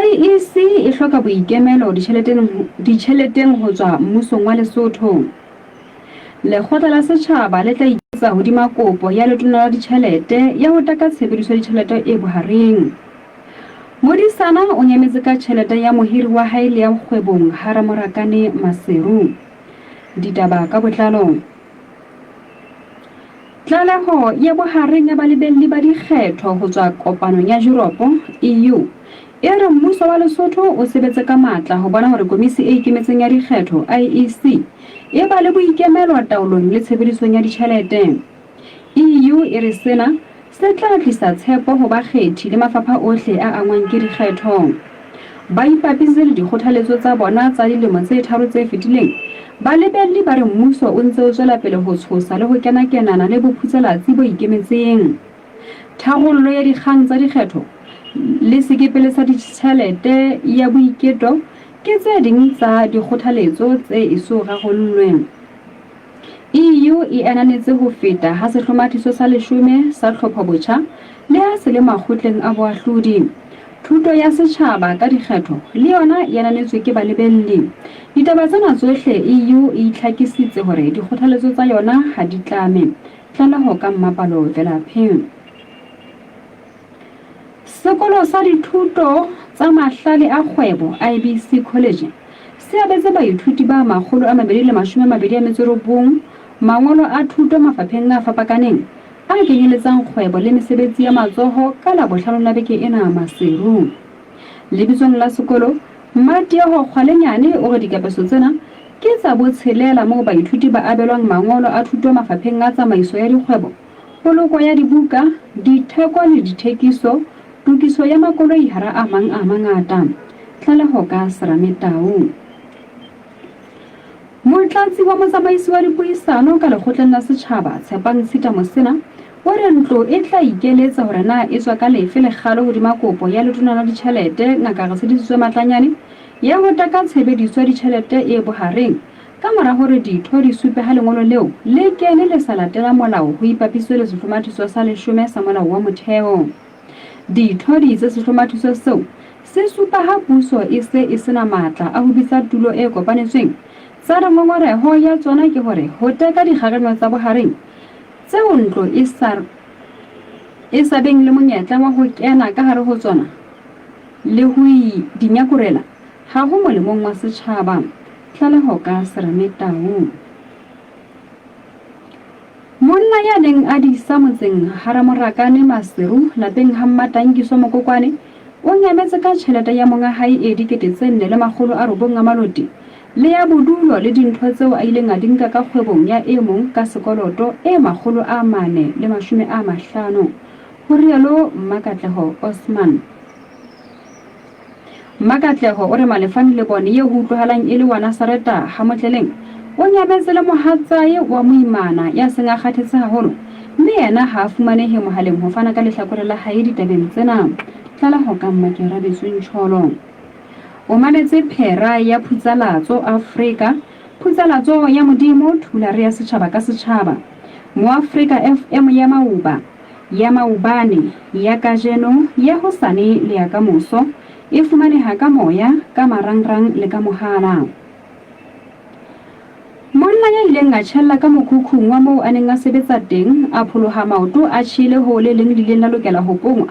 IEC e hloka boikemelo ditjheleteng ho tswa mmusong wa Lesotho. Lekgotla la setjhaba le tla iketsa hodima kopo ya letona la ditjhelete ya ho taka tshebediso ya ditjhelete e bohareng. Modisana o nyemetse ka tjhelete ya mohiri wa hae le ya kgwebong Haramorakane Maseru. Ditaba ka botlalo. Tlaleho ya bohareng ya balebelli ba dikgetho ho tswa kopanong ya Europe EU e re mmuso wa Lesotho o sebetse ka matla ho bona hore komisi e ikemetseng ya dikgetho IEC e ba le boikemelo taolong le tshebedisong ya ditjhelete. EU e re sena se tla tlisa tshepo ho bakgethi le mafapha ohle a angwang ke dikgetho. Ba ipapisitse le dikgothaletso tsa bona tsa dilemo tse tharo tse fetileng. Balebelli ba re mmuso o ntse o tswela pele ho tshosa le ho kenakenana le bophutselatsi bo ikemetseng. Tharollo ya dikgang tsa dikgetho le sekepele sa ditjhelete ya boiketo ke tse ding tsa dikgothaletso tse iso rarollweng. EU e ananetse ho feta ha sehlomathiso sa 10 sa tlhophobotjha le ha se le makgotleng a boahlodi. Thuto ya setjhaba ka dikgetho le yona e ananetswe ke balebelli. Ditaba tsena tsohle EU e itlhakisitse hore dikgothaletso tsa yona ha di tlame. Tlaleho ka mmapalo Velapeng. Sekolo sa dithuto tsa mahlale a kgwebo IBC College se abetse baithuti ba 229 mangolo a thuto mafapheng a fapakaneng a kenyeletsang kgwebo le mesebetsi ya matsoho ka la bohlano la beke ena Maseru. Lebitsong la sekolo Mmatieho Kgwalenyane o re dikapeso tsena ke tsa botshelela moo baithuti ba abelwang mangolo a thuto mafapheng a tsamaiso ya dikgwebo, poloko ya dibuka, ditheko le dithekiso, tokiso ya makoloi hara a mangata. Tlaleho ka Serametau. Motlatsi wa motsamaisi wa dipuisano ka lekgotleng la setjhaba Tshepang Tshita Mosena o re ntlo e tla ikeletsa hore na e tswa ka lefe lekgalo hodima kopo ya letona la ditjhelete Ngaka Residitswe Matlanyane ya ho taka tshebediso ya ditjhelete e bohareng ka mora hore ditho di supe ha lengolo leo le kene le sa latela molao ho ipapiswe le sehlomathiso sa 10 sa molao wa motheo. Ditho di itse sehlomathiso seo se supa ha puso e se e sena matla a ho bitsa tulo e kopanetsweng tsa ngongoreho ya tsona ke hore ho teka dikgagano tsa bohareng tseo ntlo e sa beng le monyetla wa ho kena ka hare ho tsona le ho dinyakurela ha ho molemong wa setjhaba. Tlaleho ka Serametau. Monna ya neng a disa motseng Haramorakane Maseru lapeng ha Mmatankiso Mokokwane o nyametse ka tjhelete ya monga hae e 4,900 maloti le ya bodulo le dintho tseo a ileng a dinka ka kgwebong ya e mong ka sekoloto e 450 ho rialo Makatleho Osman. Makatleho o re malefane le bone ye ho utlwahalang e le wa Nasareta ha Motleleng o nyametse le mohatsae wa moimana ya seng a kgathetse haholo mme yena ha a fumanehe mohaleng ho fana ka lehlakore la hae ditabeng tsena. Tlaleho ka Mmakerabetswe Ntsholo. O maletse phera ya Phutsalatso Afrika, Phutsalatso ya Modimo thulare ya setjhaba ka setjhaba. Mo Afrika FM ya Mauba, ya Maubane, ya Kajeno, ya Hosane le ya Kamoso e fumaneha ka moya, ka marangrang le ka mohala. Monna ya ileng a tjhella ka mokhukhung wa moo a neng a sebetsa teng a pholoha maoto a tjhile ho le leng dileng la lokela ho pongwa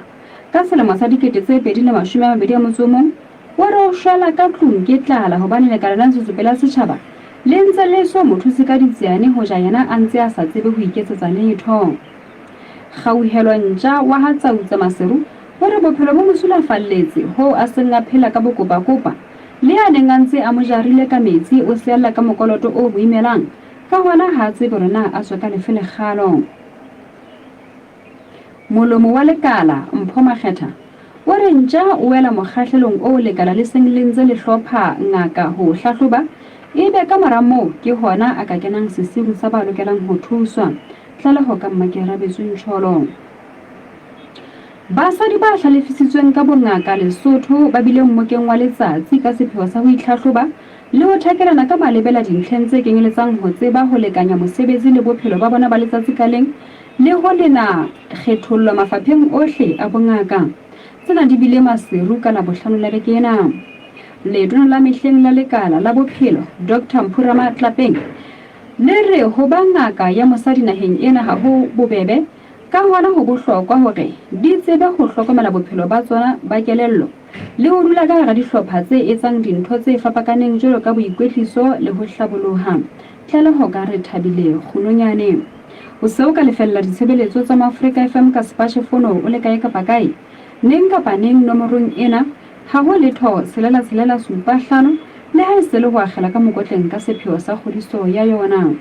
ka selemo sa 2021 wa re o shwela ka tlung ke tlala hobane lekala la ntshetsopele ya setjhaba le ntse le so mothusi ka ditsiane ho ja yena a ntse a sa tsebe ho iketsetsa letho. Kgauhelwa ntja wa ha Tsautsa Maseru o re bophelo bo mosulafalletse ho a seng a phela ka bokopa-kopa le a neng a ntse a mo jarile ka metsi o sealla ka mokoloto o boimelang ka hona ha tsebe hore na a tswa ka lefe lekgalo. Molomo wa lekala Mpho Makgetha o re ntja o wela mokgahlelong o lekala le seng le ntse le hlopha ngaka ho hlahloba ebe ka mora moo ke hona a ka kenang sesiu sa ba lokelang ho thuswa. Tlaleho ka Mmakerabetswe Ntsholo. Basadi ba hlalefisitsweng ka bongaka Lesotho ba bile mmokeng wa letsatsi ka sepheo sa ho itlhahloba le ho thekelana ka malebela dintlheng tse kenyeletsang ho tseba ho lekanya mosebetsi le bophelo ba bona ba letsatsi ka leng le ho lena kgethollo mafapheng ohle a bongaka. tsena di bile maseru ka Labohlano la beke ena. Letona la mehleng la lekala la bophelo Dr Mpurama Tlapeng le re ho ba ngaka ya mosadi naheng ena ha ho bobebe ka hona ho bohlokwa hore di tsebe ho hlokomela bophelo ba tsona ba kelello le ho dula ka hara dihlopha tse etsang dintho tse fapakaneng jwalo ka boikwetliso le ho hlaboloha. Tlaleho ka re Thabile Kgunonyane. O se o ka lefella ditshebeletso tsa Africa FM ka sepatjhe fono o le kae kapa kae neng kapa neng nomorong ena ha ho letho 665 le ha se le ho akgela ka mokotleng ka sepheo sa kgodiso ya yona.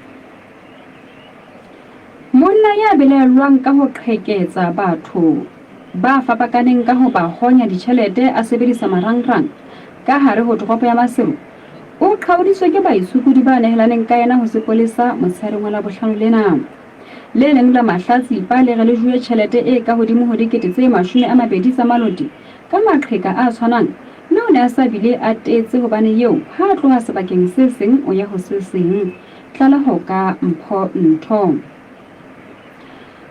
Monna ya belelwang ka ho qheketsa batho ba fapakaneng ka ho ba honya ditjhelete a sebedisa marangrang ka hare ho toropo ya Maseru o qhaodiswe ke baitsukudi ba nehelaneng ka yena ho sepolesa motsheareng wa Labohlano lena. Le leng la mahlatsipa le re le jue tjhelete e ka hodimo ho dikete tse 20 tsa maloti ka maqheka a tshwanang mme o ne a sa bile a tetse hobane eo ha a tloha sebakeng se seng o ya ho se seng. Tlaleho ka Mpho Ntho.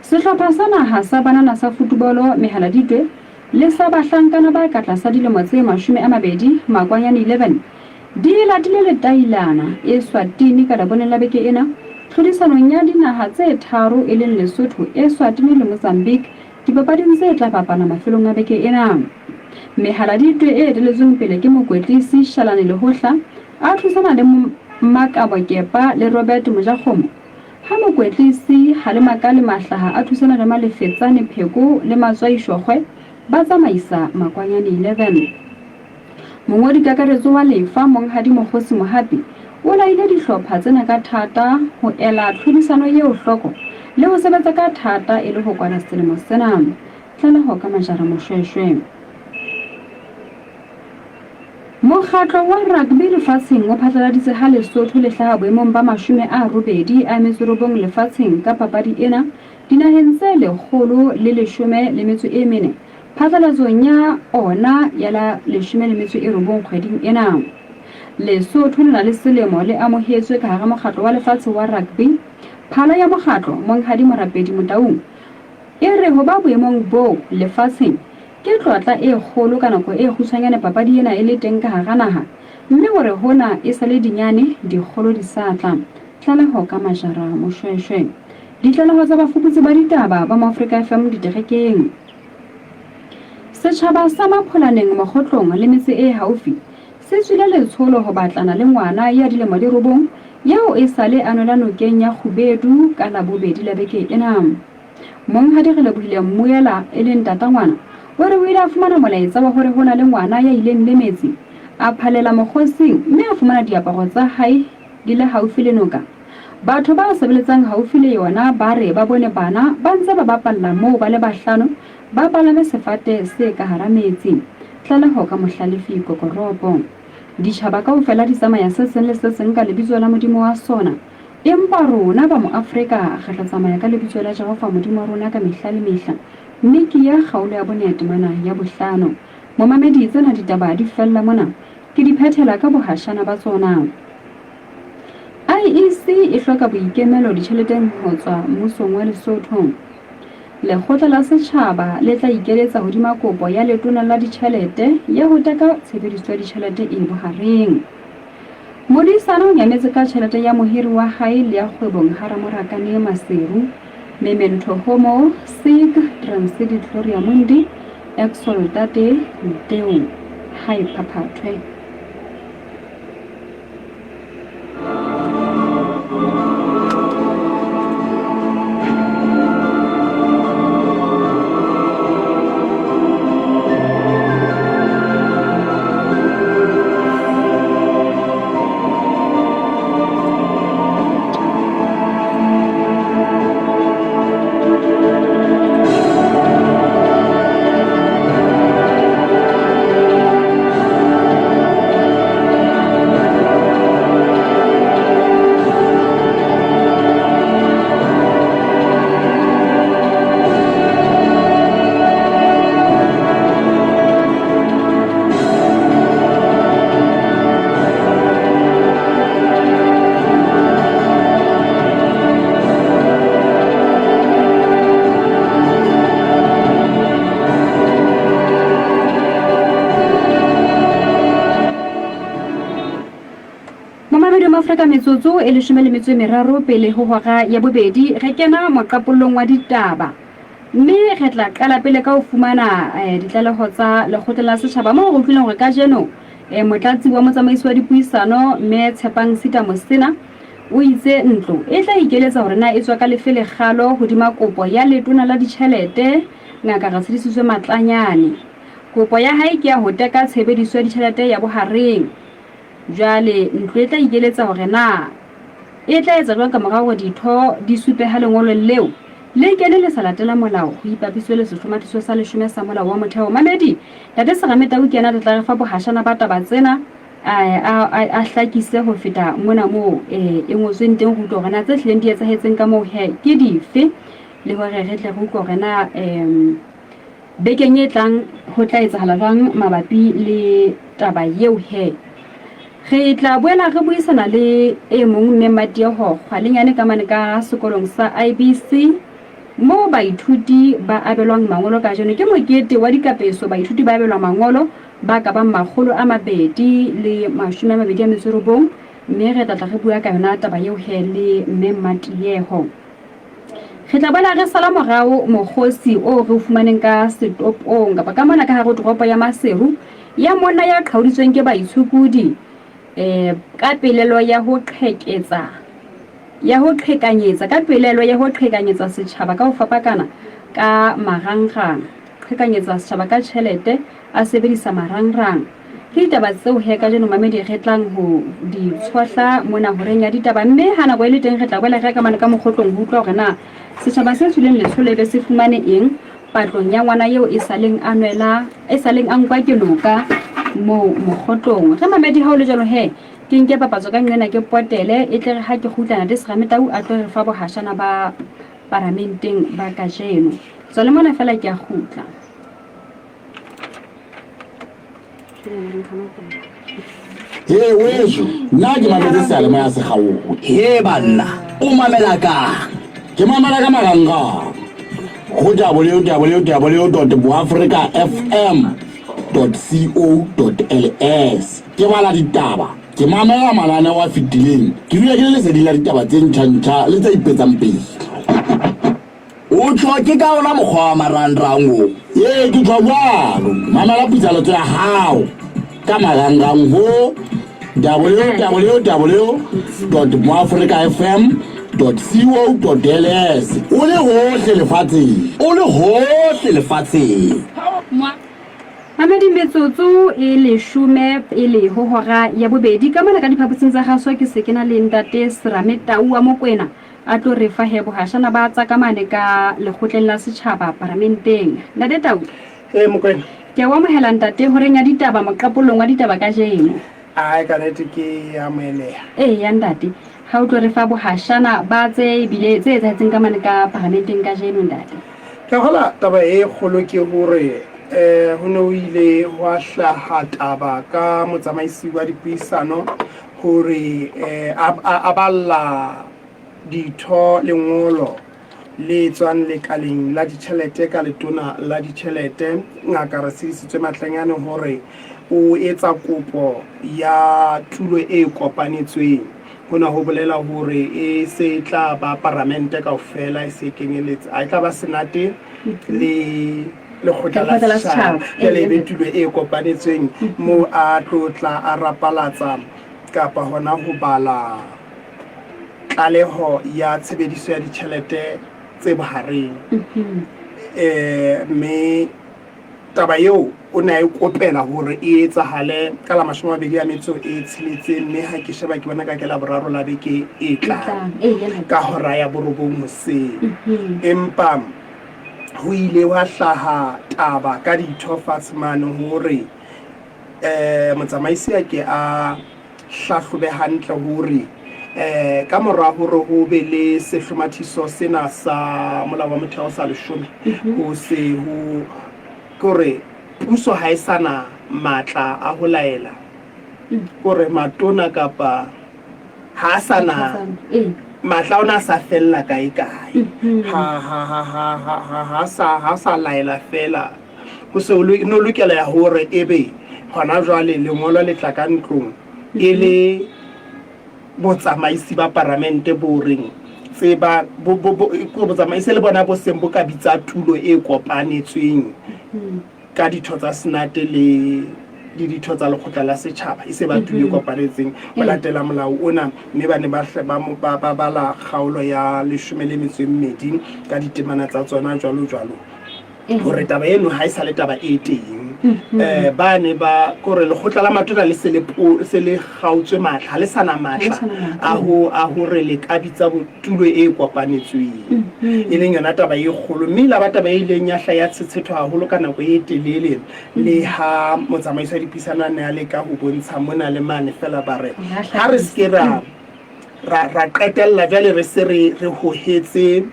Sehlopha sa naha sa banana sa football Mehaladitwe le sa bahlankana ba ka tlasa dilemo tse 20 makwanyane 11 di latile le Tailana Eswatini ka Labone la beke ena tlhodisanong ya dinaha tse tharo e leng Lesotho, Eswatini le Mozambique dipapading tse tla bapala mafelong a beke ena. Mehaladitwe e eteletsweng pele ke mokwetlisi Shalane Lehohla a thusana le Makabo Kepa le Robert Mojakgomo ha mokwetlisi Halemakale Mahlaha a thusana le Malefetsane Pheko le Matswai Shogwe ba tsamaisa makwanyane 11. Mongodi kakaretso wa lefa Monghadi Mokgosi Mohapi o laile dihlopha tsena ka thata ho ela tlhodisano eo hloko le ho sebetsa ka thata e le ho kwana selemo sena. Tlaleho ka Majara Moshweshwe. Mokgatlo wa rugby lefatsheng o phatlaladitse ha Lesotho le hlaha boemong ba 80 lefatsheng ka papadi ena dinaheng tse 114 phatlalatsong ya ona ya la 19 kgweding ena. Lesotho le na le selemo le amohetswe ka hara mokgatlo wa lefatshe wa rugby. Phala ya mokgatlo Monghadi Morapedi Motaung e re ho ba boemong bo lefatsheng ke tlotla e kgolo ka nako e kgutshwanyane papadi ena e le teng ka hara naha mme hore hona e sa le dinyane dikgolo di sa tla. Tlaleho ka Majara Moshweshwe. Ditlaleho tsa bafuputsi ba ditaba ba Africa FM diterekeng. Setjhaba sa Mapholaneng Mokgotlong le metse e haufi se tswile letsholo ho batlana le ngwana ya dilemo di 9 yeo e sale anola nokeng ya Khubedu ka Labobedi la beke ena. Monghadi re lebohile Mmuela e leng tatangwana o re o ile a fumana molaetsa wa hore hona le ngwana ya ileng le metsi a phalela mokgosing mme a fumana diaparo tsa hae di le haufi le noka. Batho ba sebeletsang haufi le yona ba re ba bone bana ba ntse ba bapalla moo ba le bahlano ba palame sefate se ka hara metsi. Tlaleho ka Mohlalefi Kokoropo. Ditjhaba kaofela di tsamaya se seng le se seng ka lebitso la Modimo wa sona empa rona ba mo Afrika re tla tsamaya ka lebitso la Jehova Modimo wa rona ka mehla le mehla. Mme ke ya kgaolo ya bonete mana ya bohlano. Momamedi tsena ditaba di fella mona ke di phethela ka bohashana ba tsona. IEC e hloka boikemelo ditjheleteng ho tswa mmusong wa Lesotho. Lekgotla la setjhaba le tla ikeletsa hodima kopo ya letona la ditjhelete ya ho teka tshebediso ya ditjhelete e bohareng. Modisano ya metse ka tjhelete ya mohiri wa hae le ya kgwebong Haramorakane Maseru Memento Homo Sig Transidi Gloria Mundi Exaltate Deo Hai Papatwe. hloka metsotso e 13 pele ho hora ya bobedi re kena moqapollong wa ditaba mme re tla qala pele ka ho fumana ditlaleho tsa lekgotla la setjhaba moo re utlwileng hore ka jeno motlatsi wa motsamaisi wa dipuisano mme Tshepang Sita Mosina o itse ntlo e tla ikeletsa hore na e tswa ka lefele kgalo hodima kopo ya letona la ditjhelete Ngaka Ratshedisitswe Matlanyane. Kopo ya hae ke ya ho teka tshebediso ya ditjhelete ya bohareng. Jwale ntlo e tla ikeletsa hore na e tla etsa jwang ka morao hore ditho di supeha lengolo leo le kene le sa latela molao ho ipapiswe le sehlomathiso sa 10 sa molao wa motheo. Mamedi Tate Serameta o kena tla re fa bohashana ba taba tsena a hlakise ho feta mona moo e ngotsweng teng ho utlwa hore na tse hlileng di etsahetseng ka moo he ke dife le hore re tle go utlwa hore na bekeng e tlang ho tla etsahala jwang mabapi le taba eo he. Re tla boela re buisana le e mong mme Matiho Kgwalenyane ka mane ka sekolong sa IBC mo baithuti ba abelwang mangolo ka jeno ke mokete wa dikapeso baithuti ba abelwa mangolo ba ka ba 229 mme re tla re bua ka yona taba eo he le mme Matiho. Re tla bala re sala morao mokgosi o re fumaneng ka setopong kapa ka mona ka hare toropo ya Maseru ya mona ya qhauditsweng ke baitshukudi ka pelelo ya ho qhekanyetsa setjhaba ka ho fapakana ka marangrang qhekanyetsa setjhaba ka tjhelete a sebedisa marangrang ke ditaba tseo he ka jeno Mamedi re tlang ho di tshwahla mona horeng ya ditaba mme hana go ile teng re tla boela re ka mane ka mokgotlong ho utlwa hore na setjhaba se tswileng letsholo be se fumane eng patlong ya ngwana eo e saleng a nkwa ke loka mo mokgotlong. Re Mamedi ha o le jalo he ke nke papatso ka nqena ke potele e tle re ha ke kgutlana Tate Serameta a tlo re fa bohashana ba parlamenteng ba ka jeno so le mona fela ke a kgutla. He weso nna ke mametse sealemo ya sekgaolo he banna o mamela ka ke mamela ka marangrang go www.boafricafm.co.ls ke bala ditaba ke mamela mananeo a fetileng ke dula ke le lesedi la ditaba tse ntjha le tse ipetsang pele o tloke ka ona mokgwa wa marangrang o ye ke tshwa jwalo mamela pitsaletso ya hao ka marangrang ho www.boafricafm.co.ls o le hohle lefatsheng Mamedi metsotso e 10 pele ho hora ya bobedi ka mona ka diphaposing tsa gaso ke se kena le Ntate Serameta wa Mokwena a tlo re fa he bohashana ba tsa ka mane ka lekgotleng la setjhaba parlamenteng. Ntate Tau Mokwena ke wa mohela Ntate horeng ya ditaba moqapollong wa ditaba ka jeno ai ka nete ke ya moeleha ya Ntate ha o tlo re fa bohashana ba tse bile tse etsahetseng ka mane ka parlamenteng ka jeno Ntate. ka hola taba e kgolo ke hore ho ne o ile wa hlaha taba ka motsamaisi wa dipuisano hore a balla ditho lengolo le tswang lekaleng la ditjhelete ka letona la ditjhelete Ngaka Ratshedisitswe Matlanyane hore o etsa kopo ya tulo e kopanetsweng hona ho bolela hore e se tla ba parlamente kaofela e se kenyeletsa a tla ba senate le lekgotla la setjhaba le betulo e kopanetsweng mo a tlotla a rapalatsa kapa hona ho bala tlaleho ya tshebediso ya ditjhelete tse bohareng mme taba eo o ne a ikopela hore e etsahale ka la 26 mme ha ke sheba ke bona ka ke la boraro la beke e tlang ka hora ya borobong hoseng empa ho ile wa hlaha taba ka ditho fatsmane hore motsamaisi ke a hlahlobe hantle hore ka mora hore ho be le sehlomathiso sena sa molao wa motheo sa 10 ho se ho kore puso ha isana matla a ho laela kore matona kapa ha sana matla ona sa fella kae ha sa laela fela ho se no lokela ya hore ebe hona jwale lengolo le tla ka ntlong e le botsamaisi ba parlamente bo reng tseba botsamaisi le bona bo seng bo ka bitsa tulo e kopanetsweng ka ditho tsa senate le ditho tsa lekgotla la setjhaba e se ba tulo e kopanetseng ba latela molao ona mme ba ne ba bala kgaolo ya 12 ka ditemana tsa tsona jwalo hore taba eno ha e sa le taba e teng ba ne ba kore lekgotla la matona le se le gautswe matla le sana matla a ho re le ka bitsa botulo e kopanetsweng e leng yona taba e kgolo mme la ba taba e leng ya hla ya tshetshetho haholo ka nako e telele le ha motsamaiso wa dipuisano ne a le ka ho bontsha mona le mane fela ba re ha re se ra qetella jwale re se re hohetse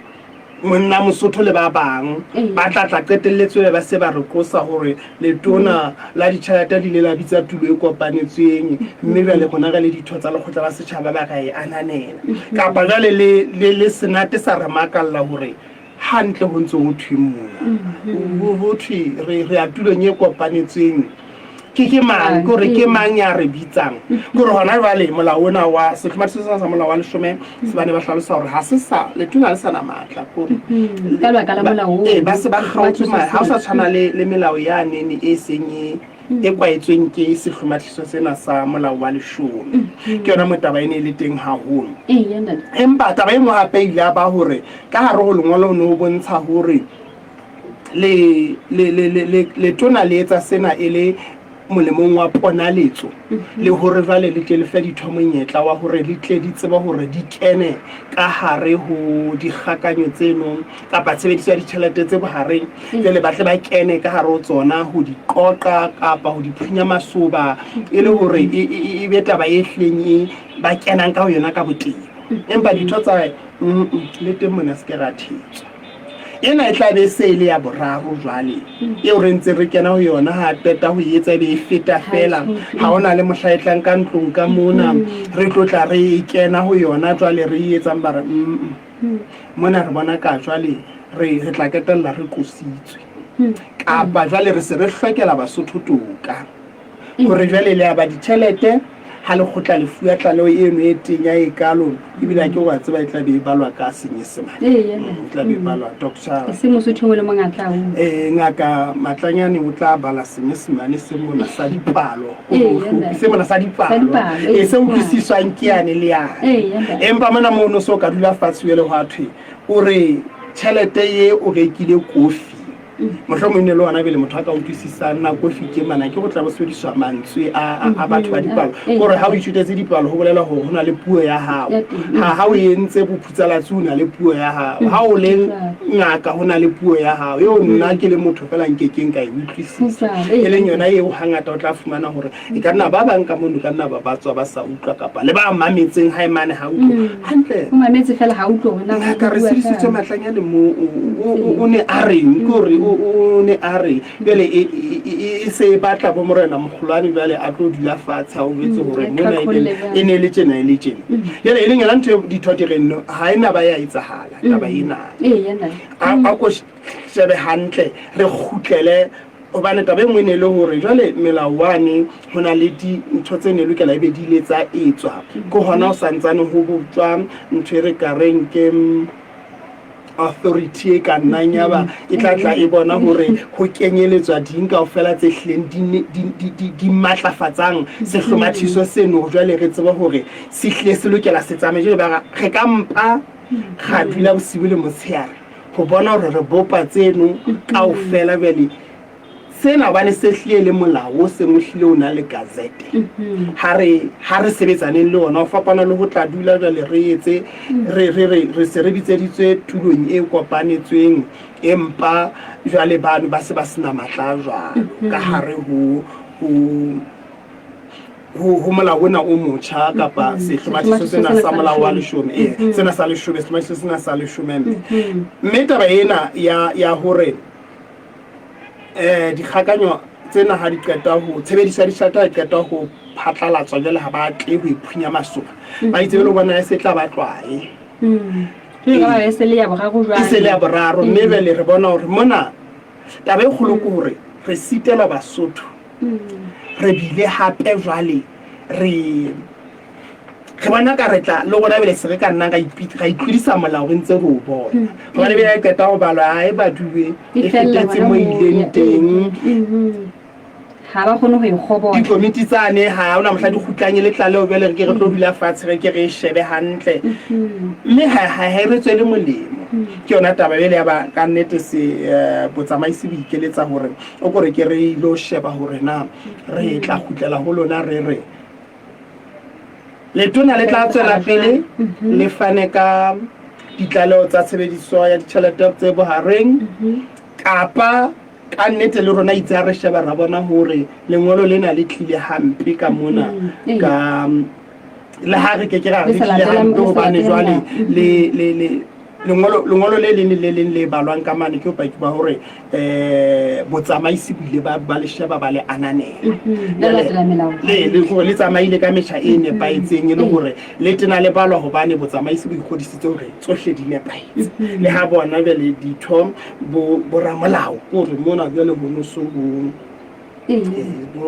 monna Mosotho le ba bang ba tla qetelletswe ba se ba re kosa hore letona la ditjhelete di le la bitsa tulo e kopanetsweng mme ba le gona ga le ditho tsa lekgotla la setjhaba ba ga e ananela kapa jale le senate sa re makalla hore hantle ho ntse ho thwimmola ho thwi re a tulong e kopanetsweng ke mang gore ke mang ya re bitsang gore hona jwale molao ona wa setlhomathiso sa molao wa 10 se bane ba hlalosa hore ha se sa letona le sana matla gore ka baka la molao ba se ba kgaotse ha o sa tshwana le melao ya nene e seng e kwaetsweng ke setlhomathiso sena sa molao wa 10 ke yona motaba ene le teng haholo empa taba e mo hape ile ba hore ka hare ho lengolo no bontsha hore le tona le etsa sena ele molemong wa ponaletso le hore jwale le tle le fa ditho monyetla wa hore le tle di tseba hore di kene ka hare ho dikgakanyo tseno kapa tshebediso ya ditjhelete tse bohareng le batle ba kene ka hare ho tsona ho di qoqa kapa ho di phunya masoba e le hore e be taba e hleng ba kenang ka ho yona ka boteng empa ditho tsa le teng mona se ke ra thetswa ena e tla be se ile ya boraro jwale e o re ntse re kena ho yona ha qeta ho etsa be e feta fela ha ona le mohlaetlang ka ntlong ka mona re tlotla re kena ho yona jwale re etsang ba re mona re bona ka jwale re tla ketella re kositswe kapa jwale re se re hlokela Basotho toka hore jwale le aba ditjhelete ha le khotla le fuwa tlalo eno e tenya e kalo ibile ke wa tseba e tla be balwa ka senyesemane tla be balwa doctor se Mosotho le mongatla ngaka Matlanyane o tla bala senyesemane se mona sa dipalo se mona sa dipalo e se utlwisiswang ke yane le ya empa mona mo no so ka dula fatswele ho athwe o re tjhelete ye o rekile kofi mohlomong ne le ona bele motho a ka utlwisisa nna kofi ke mana ke go tla boswediswa mantswe a batho ba dipalo gore ha o ithutetse dipalo ho bolela hore hona le puo ya hao ha o entse bophutsalatsi hona le puo ya hao ha o le ngaka hona le puo ya hao eo nna ke le motho fela nkekeng ka e utlwisisa e leng yona eo hangata o tla fumana hore e ka nna ba bang ka mono ka nna ba batswa ba sa utlwa kapa le ba mametseng ha emane ha utlwa hantle o mametse fela ha utlwa hona ka re sisitswe Matlanyane mo o ne a reng gore o ne a re bele e se batla bo morena mogolwane bale a tlo dula fatsha o betse hore mona e ne le tjena yele e leng yona ntho ditho di renno ha ena ba ya itsahala taba ena a ko shebe hantle re khutlele obane taba engwe ne le hore jwale melawane hona le di ntho tse ne lokela e be di letsa etswa go hona o santsane ho botswa ntho re ka reng ke authority e ka nnanya ba e tla e bona hore ho kenyeletswa ding kaofela tse hleng di matlafatsang sehlomathiso seno jwale re tseba hore se hle se lokela se tsame jele ba re ka mpa ga dula bosibu le motshehare ho bona hore re bopa tseno kaofela bele sena bane se hlile le molao se mohlile ona le gazette ha re sebetsaneng le ona o fapana le ho tla dula jwale re etse re se re bitseditswe tulong e kopanetsweng empa jwale bana ba se ba sena matla jwalo ka hare ho molao ona o motjha kapa sehlomathiso sena sa molao wa 10 sena sa 10 sehlomathiso sena sa 10 mme taba ena ya hore dikgakanyo tsena ha di qeta ho tshebedisa dihlata di qeta ho phatlalatswa jwale ha ba tle ho iphunya masoba ba itse le bona se tla batlwae ga se le ya boraro jwale se le ya boraro mme bele re bona hore mona taba e kgolo ke hore re sitela Basotho re bile hape jwale re bona ka re tla le gona bele se re ka nna ga itlhodisa molao re ntse re o bona gona bele a qeta go balwa hae baduwe e fetetse mo ileng teng ha ba kgone go ikgobola dikomiti tsane ha ona mohla di khutlanye le tlale o bele re ke re tlo dula fatshe re ke re shebe hantle mme ha re tswele molemo ke yona taba bele ya ba ka nnete se botsamaisi bo ikeletsa hore o kore ke re lo sheba hore na re tla khutlela ho lona re letona le tla tswela pele le fane ka ditlaleho tsa tshebediso ya ditjhelete tse bohareng kapa ka nnete le rona itse re sheba ra bona hore lengolo lena le tlile hampe ka mona ka le ha re ke ra re tlile hampe hobane jwale le lengolo le leng le balwang ka mane ke bopaki ba hore botsamaisi bile ba le sheba ba le ananela le go le tsamaile ka metjha e nepaetseng le hore le tena le balwa hobane botsamaisi bo ikgodisitse hore tsohle di nepaetse le ha bona be le ditho bo ramolao hore mona jwale ho no so bo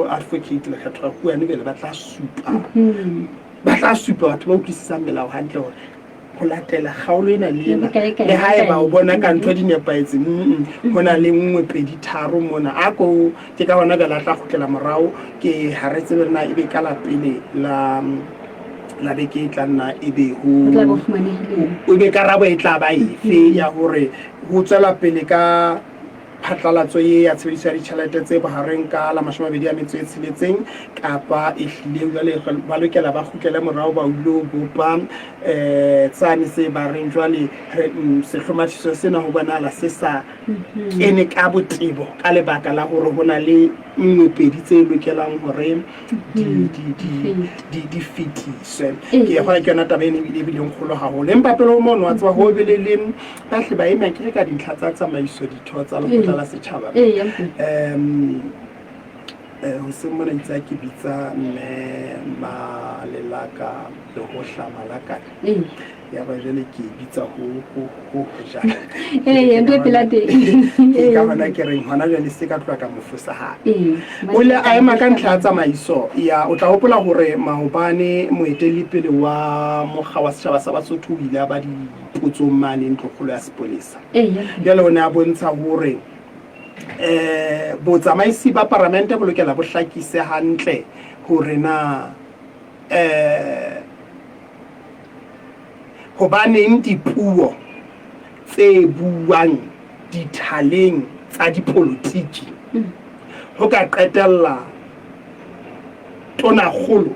advocate le khatwa bua ne bele ba tla supa batho ba utlwisisang melao hantle hore go latela kgaolo ena le hae ba o bona ka ntho di nepaetse hona le 1-2-3 mona ako ke ka hona bela tla khotlela morao ke haretse le rena ebe ka la pele la beke tla nna ebe o be karabo e tla ba efe ya hore ho tswela pele ka phatlalatso ye ya tshebediso ya ditjhelete tse bohareng ka la 26 kapa e hlile jwale ba lokela ba khutlele morao ba ulo bopa tsane se ba reng jwale sehlomathiso sena ho bona la se sa kene ka botebo ka lebaka la hore hona le 1-2 tse lokelang hore di fitiswe ke hona ke yona taba ene e bileng kholo haholo empa pele o mono wa tswa ho beleleng ba hle ba ema ke ka dintlha tsa tsamaiso ditho tsa la setjhaba ho se mona itse ke bitsa mme Malelaka le ho Hlamalaka ya ba jele ke bitsa ho ja ndo pelate ka bona ke re hona jele se ka tloa ka mofusa ha o le a ema ka ntlha tsamaiso ya o tla hopola hore Mahobane moeteli pele wa mogga wa setjhaba sa Basotho o ile ba di potsong mane ntlokgolo ya sepolesa jale o ne a bontsha hore botsamaisi ba parlamente bo lokela bo hlakise hantle hore na hobaneng dipuo tse buang dithaleng tsa dipolitiki ho ka qetella tona kgolo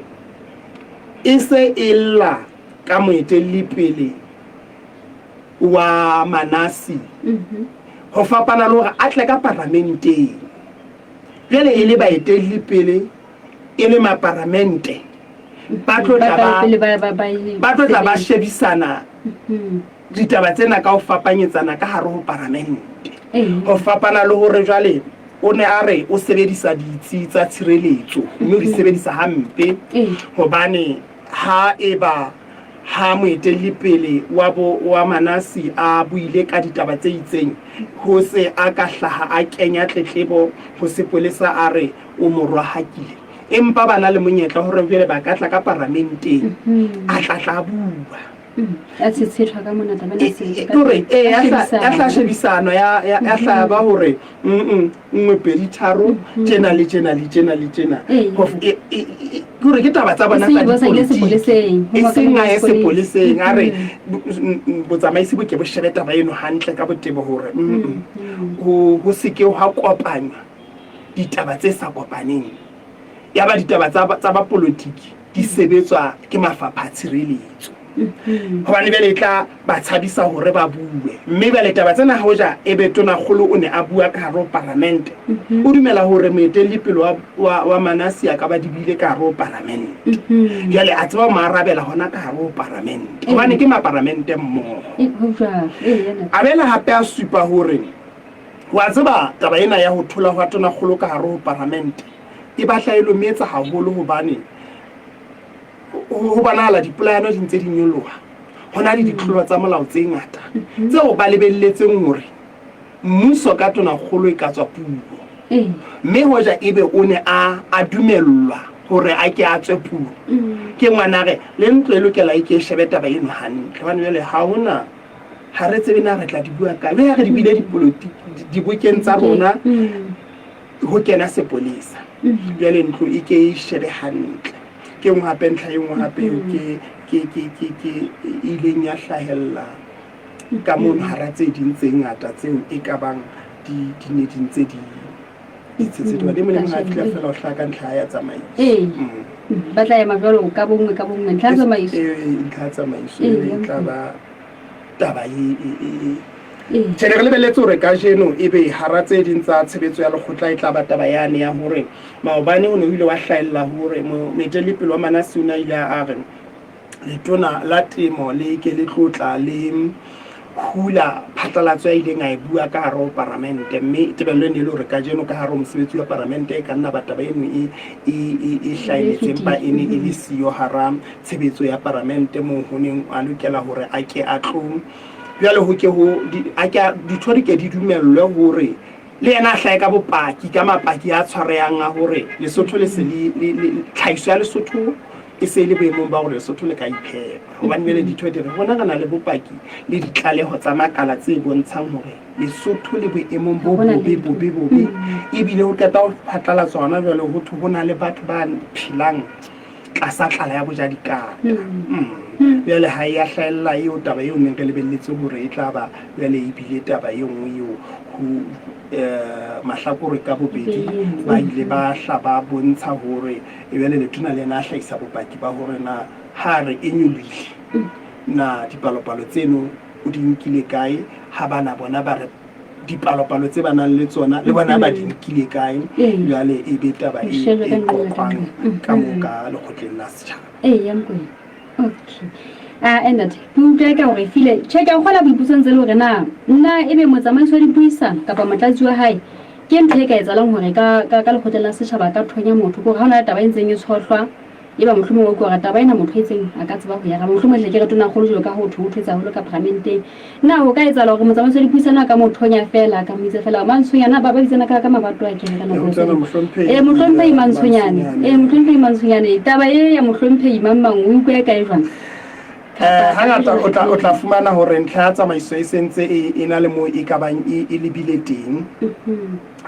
e se illa ka moeteli pele wa Manasi ho fapana le hore a tle ka parlamenteng jele e le baeteli pele e le ma parlamente ba tla ba shebisana ditaba tsena ka ho fapanyetsana ka hare ho parlamente ho fapana le hore jwale o ne a re o sebedisa ditsi tsa tshireletso mme o di sebedisa hampe hobane ha eba ha moeteli pele wa Manasi a buile ka ditaba tse itseng ho se a ka hlaha a kenya tletlebo ho sepolesa a re o morwa hakile empa bana le monyetla hore jwale ba ka tla ka parlamenteng a tla bua a tshetshetwa ka mona taba le se hore ya tla shebisano ya tla ba hore 1-2-3 tjena le tjena gore ke taba tsa bona tsa sepoleseng e senga ya sepoleseng a re botsamaisi bo ke bo shebe taba eno hantle ka botebo hore ho seke ha kopanywa ditaba tse sa kopaneng ya ba ditaba tsa ba politiki di sebetswa ke mafapha tshireletso hobane bele tla ba tshabisa hore ba bue mme ba le taba tsena hoja e be tona kgolo o ne a bua ka hare ho parlamente o dumela hore moeteli pele wa Manasi a ka ba dibile ka hare ho parlamente jale a tseba maarabela hona ka hare ho parlamente hobane ke ma parlamente mmoho a bela hape a supa hore wa tseba taba ena ya ho thola hwa tona kgolo ka hare ho parlamente e batla e lo metsa haholo hobane ho banala dipolano di ntse di nyoloha hona le ditlolo tsa molao tse ngata tseo ba lebelletseng hore mmuso ka tona kgolo e ka tswa puo mme hoja ebe o ne a dumellwa hore a ke a tswe puo ke ngwanare le ntlo e lokela e ke shebe taba eno hantle hobane jwale ha hona ha re tsebe na re tla di bua ka le ha re di bile dibukeng tsa rona ho kena sepolesa jwale ntlo e ke e shebe hantle ke ngwe hape ntlha e ngwe hape ke ileng ya hlahella ka mona hara tse ding tse ngata tseo e ka bang di ne di ntse di itsetse di mo le mona fela fela o hlaka ntlha ya tsamaiso ba tla ema jwalo ka bongwe ntlha ya tsamaiso ntlha ya tsamaiso e tla ba taba tjhere re lebeletse hore ka jeno ebe hara tse ding tsa tshebetso ya lekgotla e tla ba taba yane ya hore maobane o ne o ile wa hlahella hore moeteledipele wa Manase o ne a ile a re letona la temo le ke le tlotla le hula phatlalatso ya ileng a e bua ka hara ho Parlamente mme tebello ne le hore ka jeno ka hara mosebetsi wa Parlamente e ka nna ba taba eno e hlahelletseng ba ene e le siyo hara tshebetso ya Parlamente moo ho neng a lokela hore a ke a tlo jwale ho ke ho ditho di ke di dumellwe hore le yena a hlae ka bopaki ka mapaki a tshwarehang a hore Lesotho le se le tlhahiso ya Lesotho e se le boemong ba hore Lesotho le ka iphepa hobane jwale ditho di re bona re na le bopaki le ditlaleho tsa makala tse bontshang hore Lesotho le boemong bo bobe ebile ho qeta ho phatlalatswa hona jwale ho thwe ho na le batho ba phelang tlasa tlala ya bojadikana jwale ha ya hlahella eo taba eo neng re lebelletse hore e tla ba jwale e bile taba e nngwe eo ho mahlakore ka bobedi ba ile ba hlaba bontsha hore jwale letona le na hlahisa bopaki ba hore na ha re e nyolohile na dipalopalo tseno o di nkile kae ha bana bona ba re dipalopalo tse ba nang le tsona le bona ba di nkile kae jwale e be taba e kopang ka moka lekgotleng la setjhaba okay and that buka ka hore file check a gola boipusang tse le hore na nna ebe motsamaiso wa dipuisano kapa motlatsi wa hae ke ntho e ka etsalang hore ka lekgotleng la setjhaba ka thonya motho go ha ona taba e ntseng e tshohlwa eba mohlomong o go rata ba ina motho etseng a ka tseba go ya ga mohlomong le ke re tona golo jalo ka ho thotsetsa holo ka Parlamente na o ka etsala hore motsamaiso wa dipuisano ka mothonya fela ka mo itse fela mantshunyana ba bitsana ka mabato a ke ka nako mohlomphei mantshunyane taba e ya mohlomphei mamang o ikwe ka e jwang hangata o tla fumana hore ntlha ya tsamaiso e sentse e na le mo e ka bang e lebile teng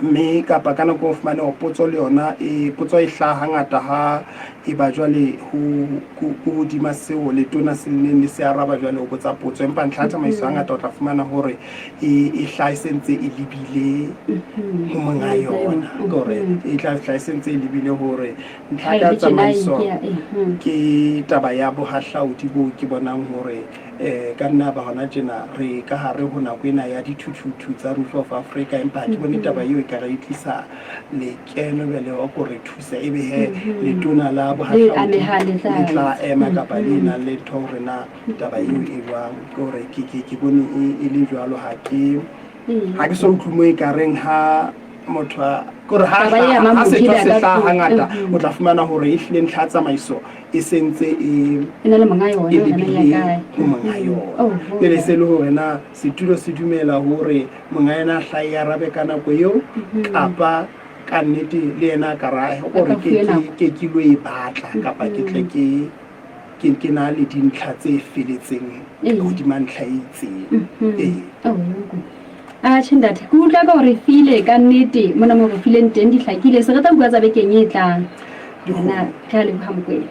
mme kapa ka nako o fumane ho potso le yona potso e hlaha hangata ha e ba jwale ho hodima seo letona se neng le se araba jwale o botsa potso empa ntlha ya tsamaiso hangata o tla fumana hore e hlahisentse e lebile ho monga yona gore e tla hlahisentse e lebile hore ntlha ya tsamaiso ke taba ya bohahlaudi bo ke bonang hore ka nna ba hona tjena re ka hare ho nako ena ya dithuthutu tsa Roof of Africa empa ke bone taba eo e ka re tlisa le keno bele o go re thusa ebe he letona la bohahlaudi le tla ema kapa le na le thore na taba eo e bang gore ke bone e le jwalo ha ke so utlwe mo e ka reng ha motho gore ha se tla hangata o tla fumana hore e hlile ntlha tsamaiso e sentse e na le monga yona ya kae le se le hore na setulo se dumela hore monga yena hlai ya rabe ka nako eo kapa ka nnete le yena ka ra gore ke kilo e batla kapa ke tle ke na le dintlha tse feletseng hodima ntlha e itseng Chendate go tla ka gore file ka nnete mona mo go fileng teng di hlakile se rata bua tsa bekeng e tlang na ka le hamkwe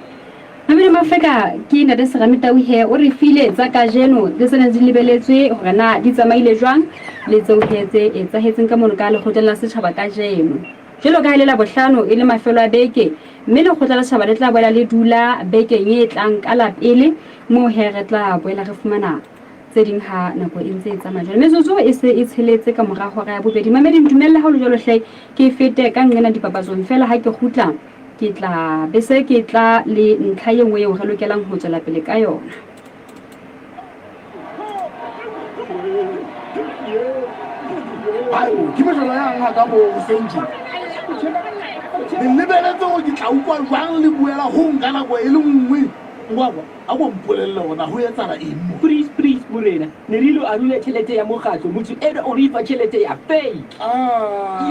Mamele mafeka ke na de serame tawi he o re file tsa ka jeno de sene di lebeletswe hore na di tsamaile jwang le tseo hetse e tsahetseng ka mono ka le khotela setšhaba ka jeno jelo ka ile la bohlano ile mafelo a beke mme le khotela setšhaba le tla boela le dula bekeng e tlang ka la pele mo he re tla boela re fumana tseding ha nako e ntse e tsamaya jalo metsotso e se e tsheletse ka mora hora ya bobedi mamedi ntumelle ha o le jalo hle ke fete ka ngena dipapatsong fela ha ke khutla ke tla bese ke tla le ntlha ye nngwe eo re lokelang ho tswela pele ka yona ke mohlala yang ha ka mo senji le lebeletse go ke tla ukwa jwang le buela ho nka nako e le nngwe ngwa a go mpolella ona ho etsana eng please morena ne rilo a rule tšhelete ya mogatlo motho ene o re ifa tšhelete ya fake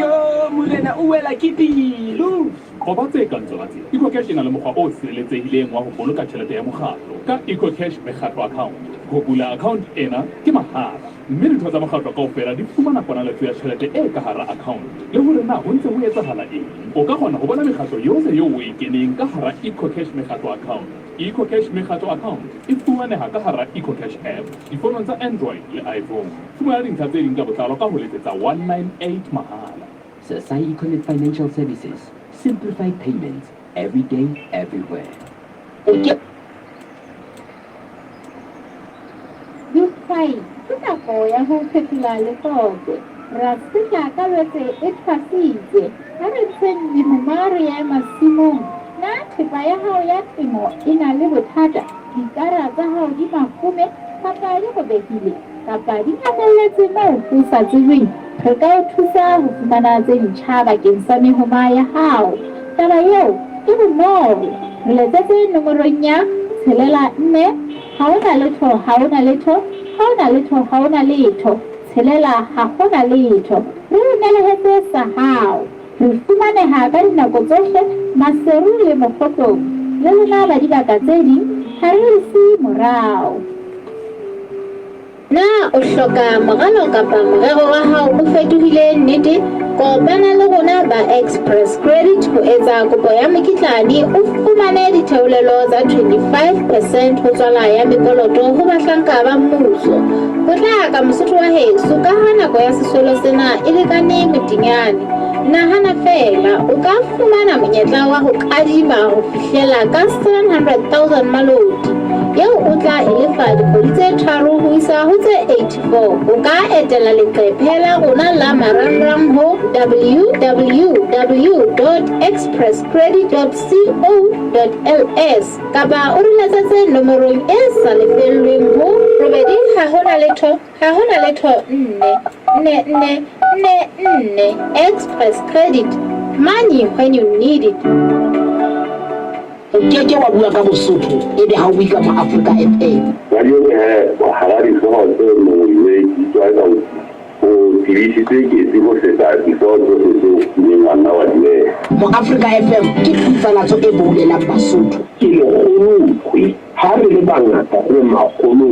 yo morena o wela ke pelo qoba tse kang tsona tse EcoCash e na le mokgwa o sireletsehileng wa ho boloka tjhelete ya mokgatlo ka EcoCash mekgatlo account. Ho bula account ena ke mahala, mme ditho tsa mokgatlo kaofela di fumana ponaletso ya tjhelete e ka hara account le hore na ho ntse ho etsahala eng. O ka kgona ho bona mekgatlo yohle eo o e keneng ka hara EcoCash mekgatlo account. EcoCash mekgatlo account e fumaneha ka hara EcoCash app difonong tsa Android le iPhone. Fumana dintlha tse ding ka botlalo ka ho letsetsa 198 mahala. Sasai Econet Financial Services. Simplified payments every day, everywhere. Dihwai ke nako ya ho fetola lekgotso. Ra senya ka bese e thwasitse. Ha re ntsheng dimomare ya masimong. Na thepa ya hao ya temo e na le bothata. Dikara tsa hao di makgome kapa di robehile. Kapa di nyamelletse moo ho sa tsebeng. Re ka o thusa ho fumana tse ntjha bakeng sa mehoma ya hao. Taba eo ke bonolo. Re letsetse nomorong ya 64 ha hona letho ha hona letho ha hona letho ha hona letho 6 ha hona letho. Re nelehetse sa hao. Re fumaneha ka dinako tsohle Maseru le Mokgotlong. Le lona ba dibaka tse ding ha re se morao. Na o hloka moralo kapa morero wa hao o fetohile nnete, kopana le rona ba Express Credit ho etsa kopo ya mokitlane o fumane ditheolelo tsa 25% ho tswala ya mekoloto ho bahlanka ba mmuso. Ho tla ka Mosotho wa heso ka ha nako ya sesolo sena e lekane motinyane. Nahana fela o ka fumana monyetla wa ho kadima ho fihlela ka 700,000 malodi. Yeo o tla elefa dikgwedi tse 3 ho isa ho tse 84. O ka etela leqephe la rona la marangrang ho www.expresscredit.co.ls kapa o re letsetse nomorong e sa lefellweng ho 7 ha hona letho 4 Express Credit, money when you need it. Keke wa bua ka Bosotho ebe ha o buika mo Africa FM. Radio wa halali so ho mo ile itwa ka o tirisitse ke go seta disoto se ni ngwana wa le. Mo Africa FM ke tsanatso e boulela Basotho. Ke le kgolo ha re le bangata re makgolo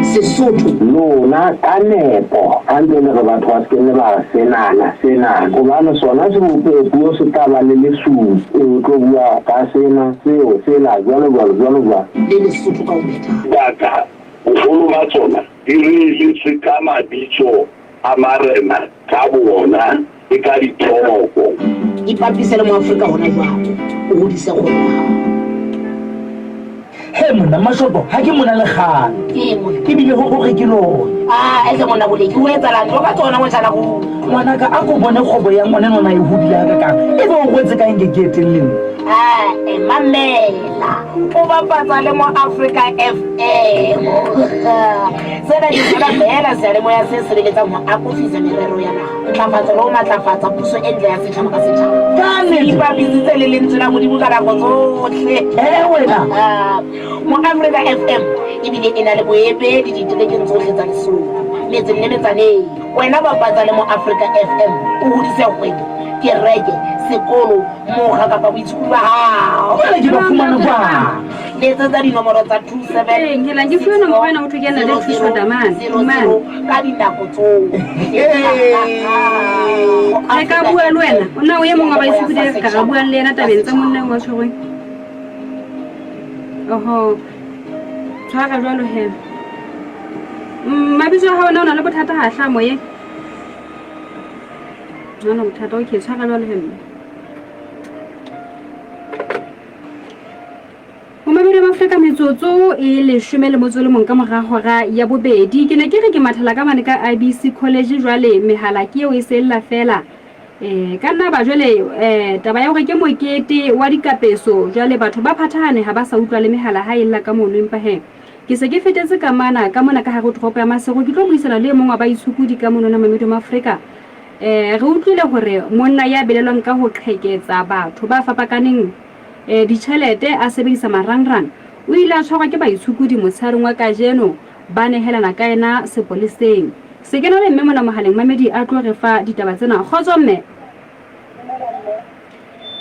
Sesotho lona ka nepo a ntse le re batho ba skene ba sena go bana sona se mo puo se taba le lesu o tlo bua ka sena seo sela jwalo le Lesotho ka o betha. data o folo ba tsona di re se ka mabitso a marena ka bona e ka dithogo Ipapisele mo Africa hona jwalo o hodise go He mona mashopo ha ke mona le kgana ke bile ho re ke lona ese mona boleki o etsa la ntlo ka tsona mo tshana go ngwana ka a ko bone kgobo ya ngwana nona e hodile ka kang e be o gwetse ka enge ke etelleng mamela o bapatsa le mo Africa FM sena di tsela bela se le mo ya se sereletsa mo akofisa merero ya naga ntlafatsa lo matlafatsa puso entle ya setšhaba ka setšhaba ka ne ba bizitse le lentswe mo di bukana go tsotlhe wena mo Africa FM ebile e na le boepedi ditilekeng tsotlhe tsa Lesotho metse le metsaneng wena bapatsa le mo Africa FM o hodise kgwedi kereke sekolo moga kapa boitshupo ba hao ke ba fumana ba letsa tsa dinomoro tsa 27 ngela ke funa mo wena o thukela le thuso damane man ka dinako tsohle re ka bua le wena o na o ye mongwe ba isukile ka ga bua le yena tabeng tsa monna wa tshogwe oho tshwara jwalo he mabitso a hao na o na le bothata ha hla moye no bothata o ke tshwara jwalo he Mabedi Afrika metsotso e le 11 ka mora hora ya bobedi ke ne ke re ke mathala ka mane ka IBC College jwale mehala ke eo e sella fela ka nna ba jwale taba ya hore ke mokete wa dikapeso jwale batho ba phathane ha ba sa utlwa le mehala ha illa ka mono empa he ke se ke fetetse ka mona ka hare tropo ya Masego ke tlo buisana le mongwe ba itshukudi ka mono na Mabedi Afrika re utlwile hore monna ya belelwang ka ho qheketsa batho ba fapakaneng ditšhelete a sebedisa marangrang o ile a tshwarwa ke baitshukudi motshareng wa kajeno ba nehelana ka ena sepoleseng se ke na le mme mona mohaleng Mamedi a tlo re fa ditaba tsena khotso mme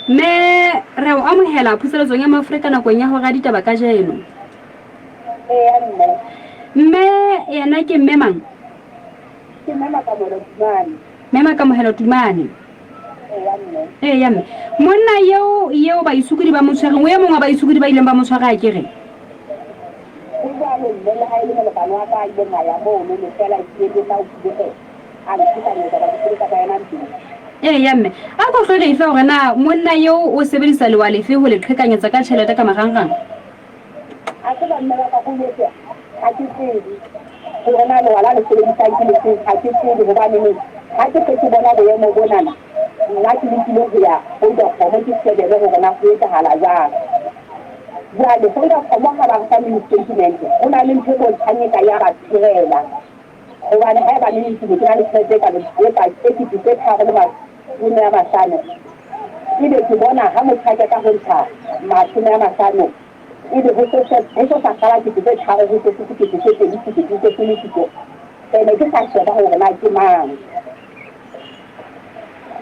me re o amohela phuseletsong ya Maafrika nakong ya hore ditaba ka jeno. Mme yena ke mme mang? Ke Mama Kamohelo. Mema Kamohelo Tumane. Ya mme. Monna yeo ba isukudi ba motshware o ye mongwe ba isukudi ba ileng ba motshware a kere. Ya mme a go tlhore ife gore na monna yeo o sebedisa lewa lefe go le qhekanyetsa ka tšhelete ka magangang? A se ba nna ka go yetsa a ke tsedi go na le wala le sebedisang ke le a ke tsedi go ba ne ha ke ke bona go yemo bonana nna ke le go ya go da go ke sebele go bona go etsa hala ja ya le go da go mo ga ba ka le sentiment o na le ntho go tshanyeka ya ba tsirela go ba ne ha ba le ntse ke na le tsetse ka le ka ke ke tharo le ba una ya masana ile ke bona ha mo tsaka ka go ntsha masana ya masana ile go sa sala ke ke tharo go se ke ene ke sa sheba gore na ke mang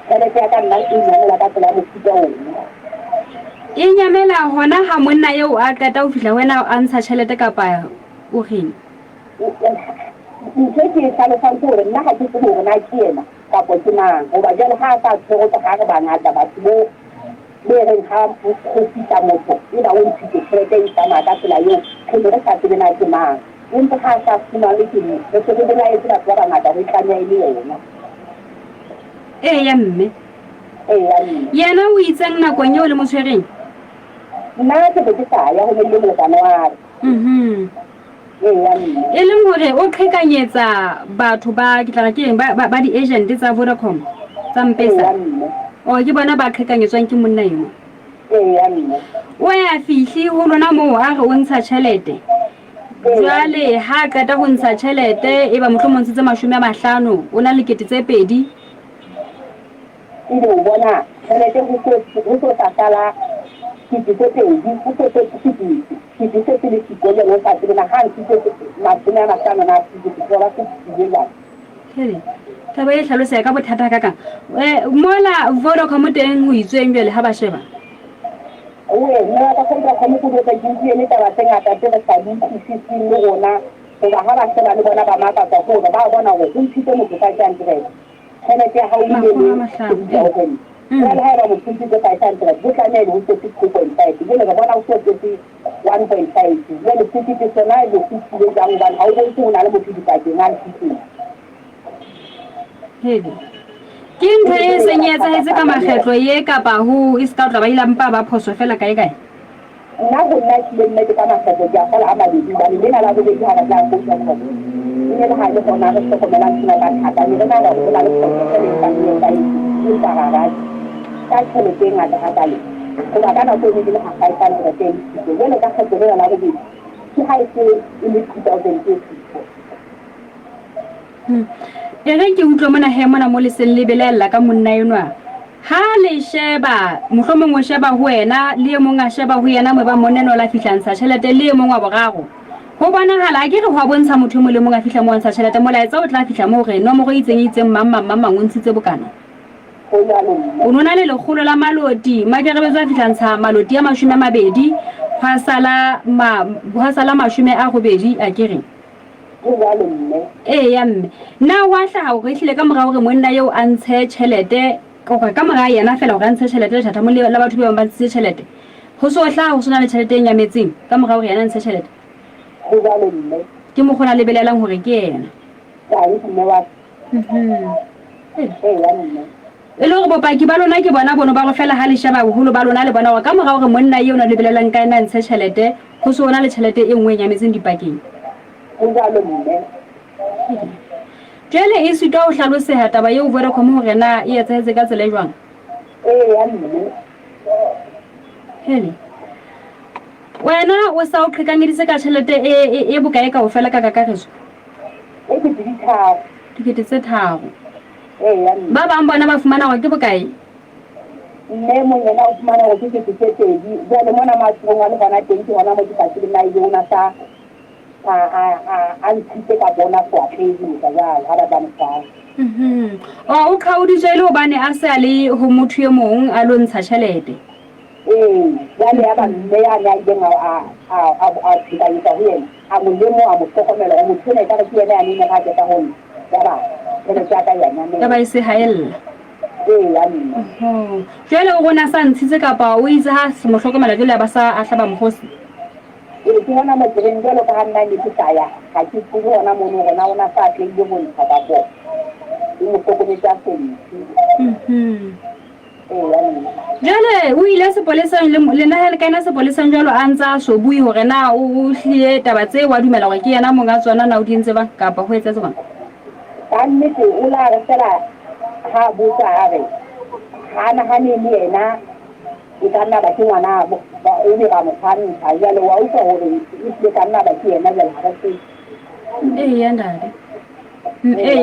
ene ke ka nna ke nna ka tsela mo tsitong e nyamela hona ha monna yeo a qeta o fihla wena a ntsha tšhelete kapa o reng ntse ke sa le sa gore nna ga ke se gore na ke ena kapa ke mang o ba jela ha sa tsoro ka ga ba ngata ba tlo le re ha go fita motho e ba o ntse tšhelete e tsama ka tsela yo ke re sa tsebe na ke mang ntse ga sa tsima le ke re se be la e tsela ba ngata re tlanya ile yona ya mme yena o itseng nakong eo le motshwereng nna ke be ke sa ya go le molekane wa e leng hore o qhekanyetsa batho ba ke tla ke ba di agent tsa Vodacom tsa Mpesa o ke bona ba qhekanyetswang ke monna eno o ya fihli ho lona moo a re o ntsha tšhelete jwale ha qeta go ntsha tšhelete e ba mohlomong tse 50 o na le 2,000 ile o bona tšhelete go so tatala ke pedi go so ke le sekolo le sa tsena ha ke masona masana na ke tsora ke tsela hele ka ba e hlalosa ka bothata ka kang mola Vodacom teng ho itsweng jwale ha ba sheba nna ka go ka mo go ka dintsi le taba tse ngata tse re sa di tsisi le rona go ba ha ba sheba le bona ba maka ka go ba bona go ntshitse mo ka tsa ntle tšhelete ya hao ile le well ha ba mo tsitse ka tsa ntle go tla ne go se 2.5 ile ga bona o se 1.5 le le tsitse ke sona le tsitse le jang ba ha o go tsuna le mo tsitse ka ngal tsitse hele ke ntho e senyetsa hetse ka makgetlo ye kapa ho iska tla ba ilampa ba phoso fela kae nna go nna ke le ka makgetlo ja fela a mabedi ba le na la go di hara tla go tswa go ne le ha le bona re hlokomela tsena ba thata le rena ga go la le hlokomela ka le ka e ka gara ka tshele ke ngata ha tale go ba kana go ne le ha ka tsa le teng ke le ka kgetlo le la go di ke ha se le 2020 e re ke utlwa mona he mona mo le seng le belella ka monna enwa ha le sheba mohlomong o sheba ho wena le e mong a sheba ho yena mo ba moneno la fihlantsha tšhelete le e mong wa bogago go bonahala ke re go bontsha motho mo le mong a fihla mo ntsha tšhelete mo la etsa o tla fihla mo re no mo go itseng mamang o ntshitse bokana o nona le legolo la maloti makerebetso a fihlantsha maloti ya 20 ha sala 80 a kere ya mme na wa hla go hlile ka morago re monna yeo a ntshe tšhelete ka morago yena fela go ntshe tšhelete le thata mo le batho ba ba ntshe tšhelete go so hla go sona le tšhelete e nyametseng ka morago yena ntshe tšhelete ke mo gona le belelang hore ke yena e le gore bopaki ba lona ke bona bono ba go fela ha le sheba boholo ba lona le bona gore ka morago re monna yeo na le belelang ka ena ntshe tšhelete go so ona le tšhelete e nngwe e nyametseng dipakeng jele e sitwa o hlaloseha taba yeo Vodacom hore na e etsahetse ka tsela jwang hele wena o sa o qhekanyeditse ka tšhelete e bokae ka o fela ka kakaretso dikete tse tharo ba bang bona ba fumana gore ke bokae mme mo yena o fumana gore ke tse pedi jale mona matsong a le bona teng ke hona mo ke ka tsile na yona sa a ntshitse ka bona seatleng ka jalo ha ba ba motshwara. O kgaoditse le hobane a se a le ho motho e mong a lo ntsha tjhelete. Jwale ya ba mme ya ne a ileng a tshikanyetsa ho yena a molemo a mo hlokomela o motho ena e kare ke yena ya neng a qeta ho ya ba tjhelete ya ka ya nyamela. Ya ba e se haella. Ya nne. Jwale o rona sa ntshitse kapa o itse ha se mo hlokomela jwale ba sa a hlaba mokgosi. Ke hona mo tseng jalo ka nna le tsaya ga ke tsile hona mo rona ona sa tleng le mo ntsha ka bo. Mo hlokometsa seng. Jwale o ile sepoleseng le nahele ka ena sepoleseng jwalo a ntsa so bui hore na o hlile taba tse wa dumela hore ke yena monga tsona na o di ntse ba kapa ho etsa tsona. Ka nnete o la re fela ha botsa hare hana hane le yena e ka nna ba ke ngwana ba o le ba mo tshwani ha jalo wa utlwa hore e ka nna ba ke yena jalo ha se ya ndade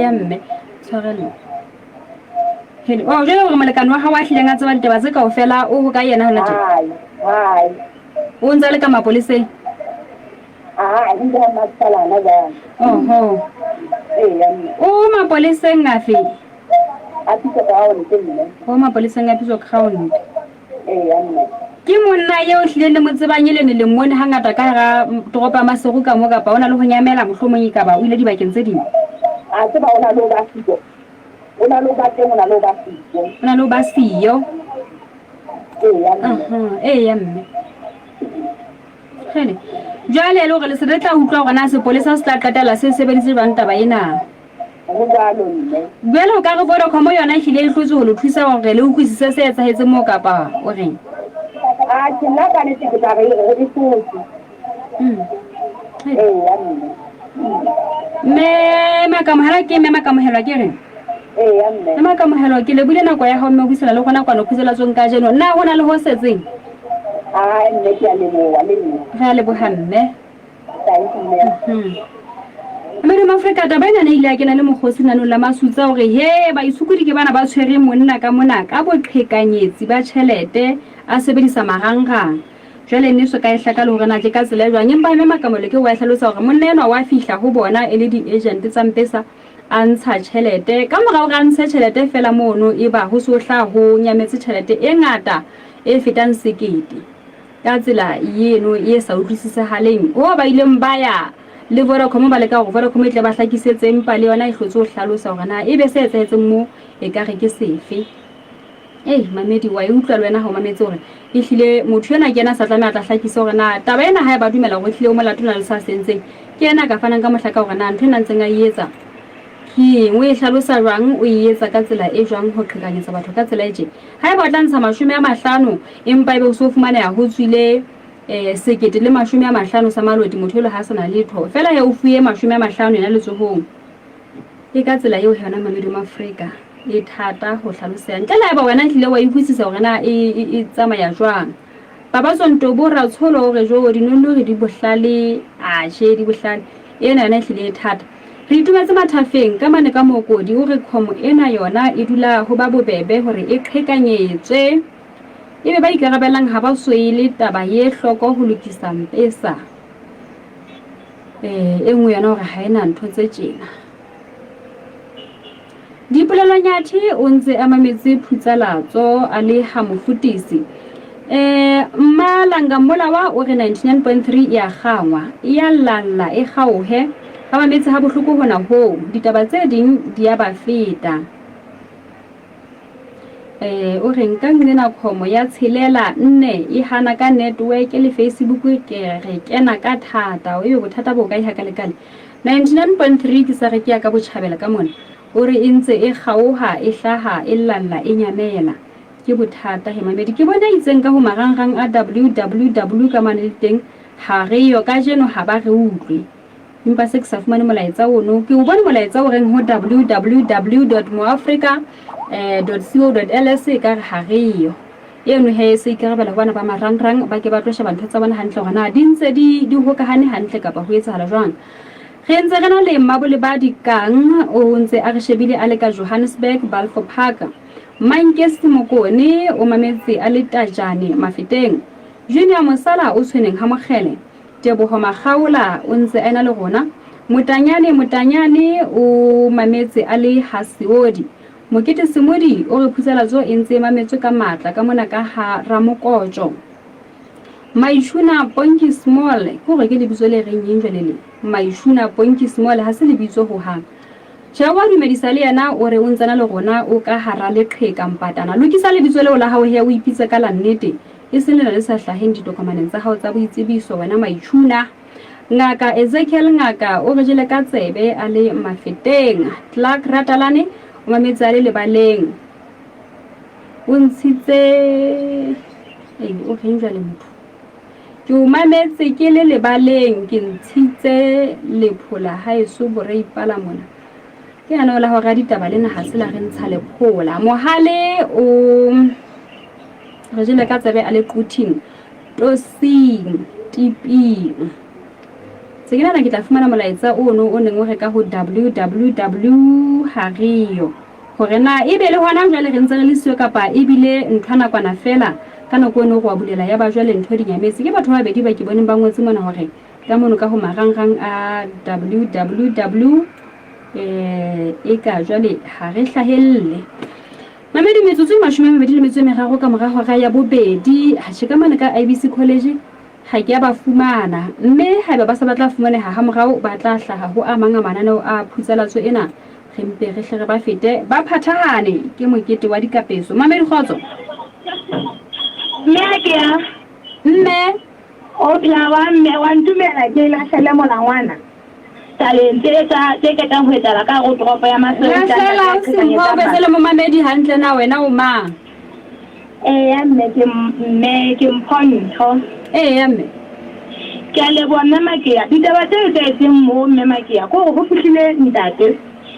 ya mme tshwarelo hele o jwale hore molekane wa hao a hlileng a tseba ditaba tse kaofela o ho ka yena hona tjena hai o ntse le ka mapoleseng hindi ha masala na jalo ya mme o mapoleseng a fe a pitso ka hao ntenne o mapoleseng a pitso ka hao ntenne ya mme ke monna eo hlile le motsebanye le ne le mmone hangata ka ga toropa Maseru ka mo kapa ona le ho nyamela mohlomong ka ba o ile dibakeng tse ding a tseba ona lo ba fitso ona lo ba teng ona lo ba fitso ona lo ba siyo ya mme hele jwale le hore le se re tla utlwa hore na sepolesa se tla qetela se sebedise jwang taba ena jwale o ka re Vodacom yona hlile e hlotse ho le thusa hore le utlwisise se etsahetse mo kapa o reng ke nna ka nete ke tla re e hlotse ya mme makamohelo ke mme makamohelo ke reng ya mme makamohelo ke le bule nako ya hao mme o buisela le gona kwano khuzela tsong ka jeno nna hona le ho setseng nne ke a leboha le nna re a leboha mme thank Afrika taba ena ne ile a kena le mokgosi nano la masutsa hore he ba isukudi ke bana ba tshwere monna ka mona ka boqhekanyetsi ba tjhelete a sebedisa marangrang jwale ne so ka e hlaka le hore na ke ka tsela jwang empa mme makamole ke wa hlalosa hore monna ena wa fihla ho bona e le di agent tsa mpesa a ntsha tjhelete ka morao ga ntsha tjhelete fela mono e ba ho sohla ho nyametse tjhelete e ngata e fetang sekete ka tsela yeno e sa utlwisisehaleng ho ba ileng baya le Vodacom ba le ka hore Vodacom e tle ba hlakisetse empa le yona e hlotse ho hlalosa hore na ebe se etsahetseng mo e ka re ke sefe mamedi wa e utlwa le wena ha o mametse hore e hlile motho yena ke yena sa tlameha tla hlakisa hore na taba ena ha e ba dumela hore hlile o molato na le sa sentseng ke yena ka fanang ka mohlaka hore na ntho ena ntseng a etsa ke o e hlalosa jwang o e etsa ka tsela e jwang ho qhekanyetsa batho ka tsela e tje ha e ba tla ntsha 50 empa ebe o so fumana ya ho tswile sekete le 50 sa malodi motho le ha sana letho fela ya o fuye 50 yena le tsohong e ka tsela eo hona mamedi ma Afrika e thata ho hlalosa ntle la ba wena hlile wa ikwitsisa hore na e tsamaya jwang baba tsonto bo ra tsholo hore jo di nono re di bohlale a she di bohlale ena yona hlile e thata re itumetse mathafeng ka mane ka mokodi o re khomo ena yona e dula ho ba bobebe hore e qhekanyetswe ebe ba ikarabelang ha ba soile taba ye hloko ho lokisa mpesa engwe yona hore ha ena ntho tse tjena dipolelonyathi o ntse a mametse phutsalatso a le ha mofutisi mmalanga molawa o re 99.3 ya gangwa ya lalla e gauhe ba mametse ha bohloko hona ho ditaba tse ding di ya ba feta o re nka ngena khomo ya tshelela nne e hana ka network le Facebook ke re kena ka thata o yo bothata bo kae ha ka lekale 99.3 ke sa re ke ya ka botjhabela ka mona o re intse e gauha e hlaha e lalla e nyamela ke bothata he mamedi ke bona itseng ka ho marangrang a www ka mane teng ha re yo ka jeno ha ba re utlwe empa se ke sa fumane molaetsa ono ke o bona molaetsa o reng ho www.moafrica.co.ls ka re ha re yo eno he se ikarabela bana ba marangrang ba ke ba tlosha bantho tsa bona hantle hore na di ntse di hokahane hantle kapa ho etsahala jwang re ntse re na le mmabole ba dikang o ntse a re shebile a le ka Johannesburg Balfour Park Mankesi Mokone o mametse a le Tajane Mafeteng Junior Mosala o tshweneng ha mogele Teboho Makgaola o ntse a ena le rona. Motanyane o mametse a le Hasiodi. Mokete Semodi o re phutshelatso e ntse mametswe ka matla ka mona ka ha Ramokotjo. Maishuna Ponki Small go re ke lebitso le reng eng jwale le Maishuna Ponki Small ha se lebitso ho hang. Tšhawa dumedisa le yena o re o ntsana le rona o ka hara leqheka mpatana. Lokisa lebitso leo la hao he o ipitse ka la nnete e se le sa hlaheng ditokomaneng tsa hao tsa boitsebiso wena Maishuna. Ngaka Ezekiel Ngaka o re jele ka tsebe a le Mafeteng. Clark Ratalane o mametse a le Lebaleng. O ntshitse o reng jwale motho ke o mametse ke le Lebaleng ke ntshitse Lephola haeso bore ipala mona ke ana la hore ditaba lena ha se la re ntsha Lephola mohale o re jele ka tsebe a le Quting Tosing Tiping Segena ke tla fumana molaetsa o neng o reka ho www Hario hore na e be le hona jwale re ntse re le siyo kapa e bile nthwana kwana fela ka nako eno go a bulela ya ba jwale ntho dinyametse ke batho ba bedi ba ke boneng ba ngwetse mona hore ka mono ka ho marangrang a www e ka jwale ha re hlahelle Mamedi metsotso e 23 ka mora hora ya bobedi ha shikamana ka IBC College ha ke ba fumana mme ha ba sa batla fumane ha morao ba tla hlaha ho a manga mananeo a phutselatso ena re mpe re hle re ba fete ba phathahane ke mokete wa dikapeso Mamedi Kgotso mme ke ya mme o tla wa mme wa ntumela ke la sele molangwana talente tsa ke ka ho etsa ka go tropo ya Masela la o se mo bezele mo Mamedi hantle na wena o mang ya mme ke mphontsho ya mme ke a le bona Makia ditaba tse etseng mo mme Makia go go fihlile ntate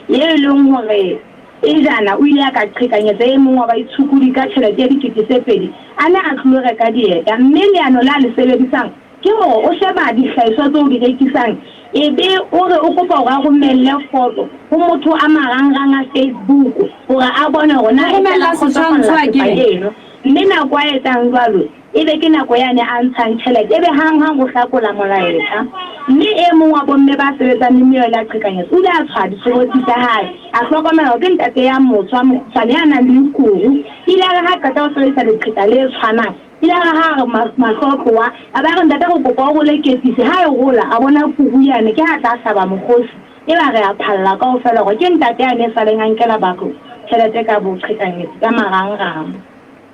ye leng hore e jana o ile ka qhekanyetsa e mongwe ba itshukudi ka tšhelete ya dikete tse pedi ana a tlhole reka dieta mme leano la le sebedisang ke hore o sheba dihlahiswa tseo di rekisang ebe o re o kopa hore a romelle foto ho motho a marangrang a Facebook hore a bone hore na e la setshwantsho a ke mme nako a etsang jwalo ebe ke nako yane a ntshang tšhelete ebe hang go hlakola molaetsa mme e mongwe wa bomme ba sebetsang le meo la qhekanyetso o la tshwadi seroti tsa hae a hlokomela ke ntate ya motswa motsane ya nang le kuru ile ga ha ka tsa sebetsa le qheka le tshwanang ile ga ha mahloko wa a ba re ntate go kopa go leketsise ha e gola a bona kuru yane ke ha tla hlaba mokgosi e ba re a phalla ka o fela go ke ntate ya ne sa le ngankela bako tšhelete ka bo qhekanyetso ka marangrang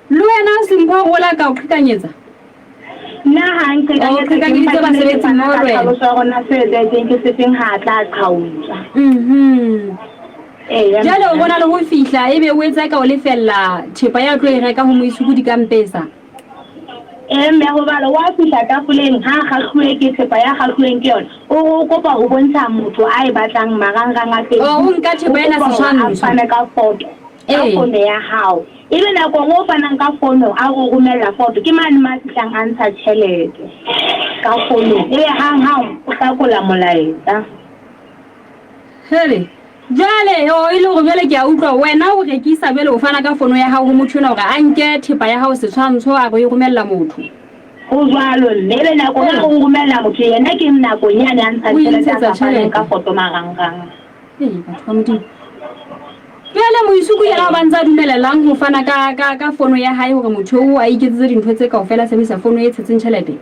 le wena Simpho gola ka o qhekanyetsa na hang qhekanyetsa ba sebetsa mo wena so gona se ke setseng ha tla qhautsa jalo o bona le go fihla ebe o etsa ka o lefella thepa ya tlo e reka ho moisukudi ka mpesa mme go bala wa fihla ka fuleng ha gahlwe ke thepa ya gahlweng ke yona o kopa go bontsha motho a e batlang marangrang a teng o nka thepa ena setshwantsho fana ka foto ka phone ya hao ile nako go fanang ka fono a go romela foto ke mane ma tlang a ntsha tšhelete ka fono ile hang o ka kola molaetsa hele jale o ile go bele ke a utlwa wena o rekisa bele o fana ka fono ya hao go motho na gore a nke thepa ya hao setshwantsho a go e romella motho go jwalo le nako ga go romella motho yena ke nako nyane a ntsha tšhelete ka foto marangrang batho ba modimo Pele moisuku ya ba ntsa dumelelang ho fana ka fono ya hae hore motho o a iketsetse dintho tse kaofela sebedisa fono e tshetseng tšhelete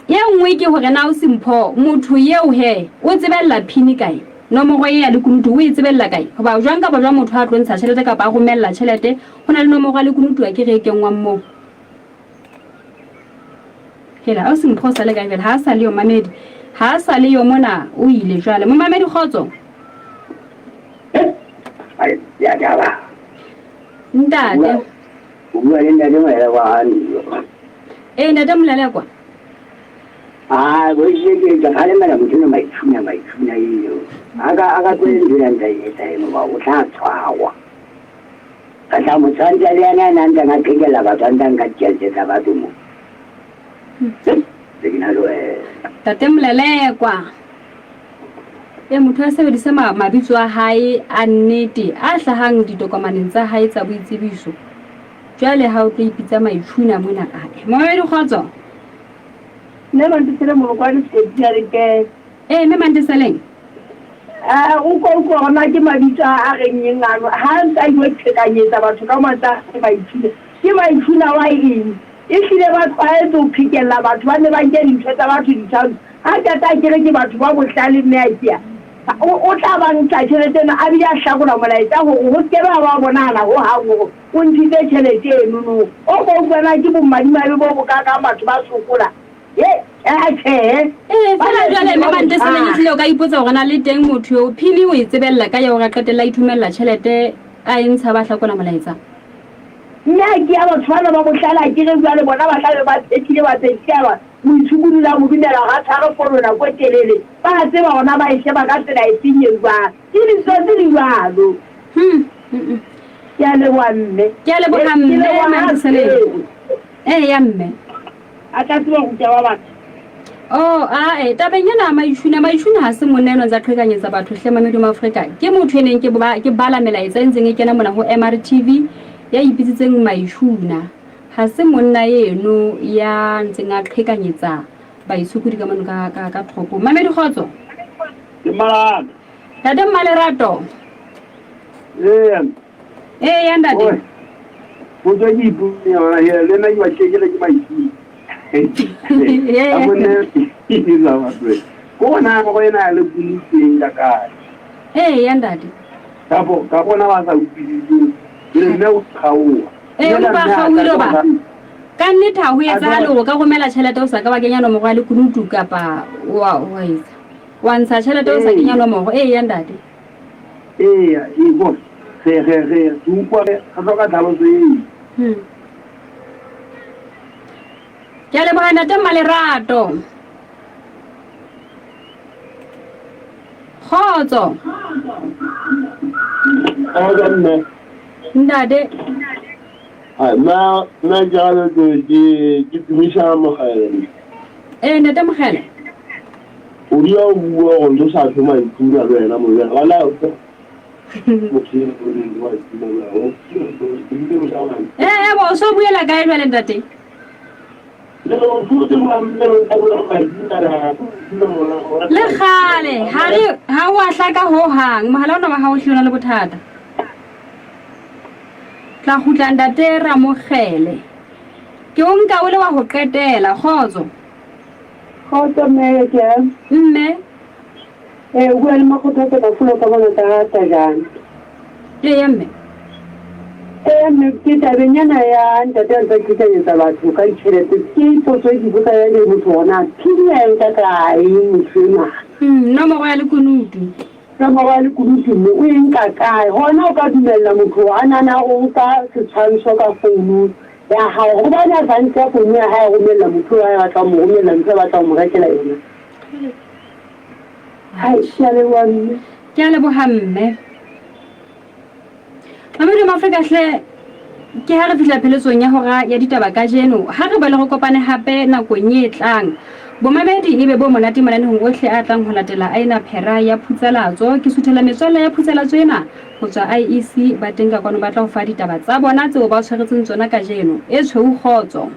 ye nngwe ke hore na o Simpho motho yeo he o tsebella phini kae nomoro ya le kunutu o e tsebella kae hoba jwang ka ba jwa motho a tlo ntsha tšhelete ka ba romella tšhelete hona le nomoro le kunutu a ke re kengwa mo hela o Simpho sa le kae ha sa le yo Mamedi ha sa le yo mona o ile jwale mo Mamedi Kgotso ya jaba ntate bua le nna le mela wa ani ntate molala kwa bo je ke ga le mela motho no maitshuna iyo aga kwele dira nda yeta eno ba o tla tshwawa ka tla mo tsantsa le ana nanda nga kengela ba tsanda nga tjhelete tsa batho mo segina lo tate molala kwa motho a sebedisa mabitso a hae a nnete a hlahang ditokomaneng tsa hae tsa boitsebiso jwale ha o tlo ipitsa Maitshuna mona a Mamedi Kgotso ne ba ntse le mo kwa di sekere ke me Mandeseleng o ko gona ke mabitsa a reng ngano ha ntse yo tshekanyetsa batho ka matsa ba itshile ke ba itshina wa eng e hlile ba tsaetso phikella batho ba ne ba nke dintho tsa batho ditshano ha tata kere ke batho ba bohlale mme a tia o tla ba ntla tšhelete ena a bile a hlakola molaetsa gore go se ba bonala go hango o ntshitse tšhelete enono o go bona ke bommadimabe bo bokaka batho ba sokola fela jale mme Mandeseleng ehlile o ka ipotsa gore na le teng motho yo phili o e tsebella ka yo ga qetella ithumella tšhelete a e ntsha ba hlakola molaetsa mme ke ya batho bana ba bohlala ke re jale bona ba tlabe ba tsekile ba tsekela moitshubudula mo binela ga thare korona go telele ba tseba gona ba e sheba ka tsela e tsenyeng ba ke dintho tse di jalo ke a leboga mme Mandeseleng ya mme a tla tseba go tja ba batho tabeng ena maitshune ha se moneno tsa qhekanyetsa batho hle mamedi mo Afrika ke motho eneng ke bala melaetsa e ntseng e kena mona ho MRTV ya ipitsitseng maitshuna ha se monna eno ya ntseng a qhekanyetsa baitshukudi ka mano ka thopo Mamedi Khotso ke malana tate Mmalerato ya ndate go tswa ke ipunya le nna ke ba tshekele ke maitshuna kona go ena le bulitseng ka kae ya ndate ka bona ba sa utlwisitseng le nna o kgaoa o ba kgaoile ba ka nnete ha ho etsagale gore ka romela tšhelete o sa ka ba kenya nomoro ya lekunutu kapa wa ntsha tšhelete o sa kenya nomoro ya ndate bo ge tunkwa ga tlhoka tlhaloso e ke a leboga ntate Mmalerato Khotso ntate na jalo ke tumiša mogele ntate Mogele o di a bua go ntse sa thoma ipula le wena mo wena wala bo so buela kae jwale ntate le kgale ha o a hlaka ho hang mohala ona wa ha o hlona le bothata tla khutla ntate Ramogele ke o nka o le wa ho qetela Khotso mme ke mme o bua le makgothatsa ka fulo ka bona ta tajana ya mme mme ke tabenyana ya ntate a ntse ketanyetsa batho ka ditšhelete ke potso e ke botsa ya le motho gona phidi ya enka kae mošema nomoro ya lekunutu mme o enka kae gona o ka dumelela motho a nana go nka setshwantsho ka founu ya gago go bane a santse ya founu ya gae romelela motho wa ya batla mo romelela ntho ya batla mo rekela yona ke a leboga mme Mamedi mo Afrika hle ke ha re fihla pheletsong ya hora ya ditaba ka jeno ha re ba le go kopane hape nakong e tlang bo Mamedi e be bo monate mananeng ohle a tlang ho latela aina phera ya phutselatso ke suthela metswalle ya phutselatso ena go tswa IEC ba teng ka kono ba tla go fa ditaba tsa bona tseo ba tshwaretseng tsona ka jeno e tshweu Khotso